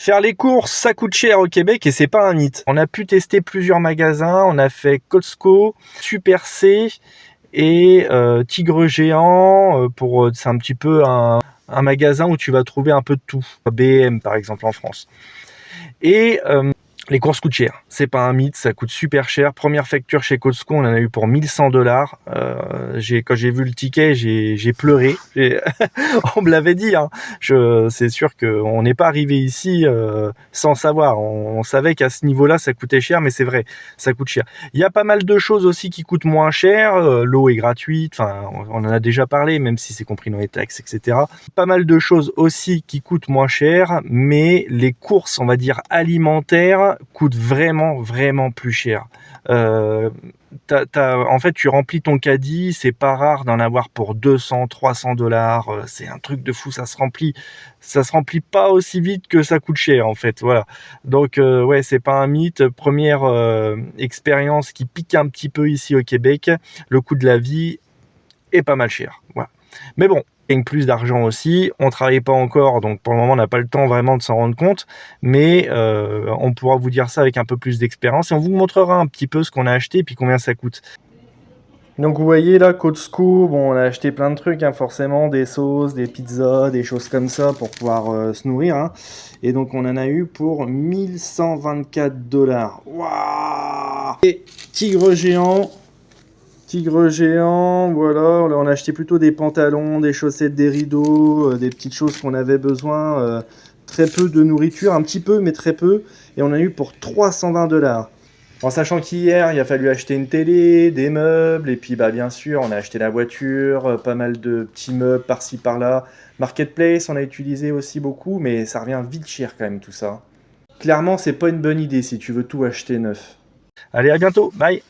Faire les courses, ça coûte cher au Québec et c'est pas un mythe. On a pu tester plusieurs magasins, on a fait Costco, Super C et Tigre Géant c'est un petit peu un magasin où tu vas trouver un peu de tout. BM par exemple en France. Et les courses coûtent cher, c'est pas un mythe, ça coûte super cher. Première facture chez Costco, on en a eu pour 1100$. Quand j'ai vu le ticket, j'ai pleuré. On me l'avait dit, hein. C'est sûr qu'on n'est pas arrivé ici sans savoir. On savait qu'à ce niveau-là, ça coûtait cher, mais c'est vrai, ça coûte cher. Il y a pas mal de choses aussi qui coûtent moins cher. L'eau est gratuite, enfin, on en a déjà parlé, même si c'est compris dans les taxes, etc. Pas mal de choses aussi qui coûtent moins cher, mais les courses, on va dire alimentaires, coûte vraiment plus cher. En fait, tu remplis ton caddie, c'est pas rare d'en avoir pour 200-300$. C'est un truc de fou, ça se remplit pas aussi vite que ça coûte cher en fait. Voilà. Donc ouais, c'est pas un mythe. Première expérience qui pique un petit peu ici au Québec. Le coût de la vie est pas mal cher. Voilà. Mais bon, gagne plus d'argent aussi, on travaille pas encore, donc pour le moment on n'a pas le temps vraiment de s'en rendre compte, mais on pourra vous dire ça avec un peu plus d'expérience et on vous montrera un petit peu ce qu'on a acheté et puis combien ça coûte. Donc vous voyez là, Costco, bon on a acheté plein de trucs, hein, forcément, des sauces, des pizzas, des choses comme ça pour pouvoir se nourrir, hein. Et donc on en a eu pour 1124$. Waouh! Et Tigre Géant, voilà, on a acheté plutôt des pantalons, des chaussettes, des rideaux, des petites choses qu'on avait besoin, très peu de nourriture, un petit peu mais très peu, et on a eu pour 320$. En sachant qu'hier, il a fallu acheter une télé, des meubles, et puis bah bien sûr, on a acheté la voiture, pas mal de petits meubles par-ci par-là. Marketplace, on a utilisé aussi beaucoup, mais ça revient vite cher quand même tout ça. Clairement, c'est pas une bonne idée si tu veux tout acheter neuf. Allez, à bientôt, bye!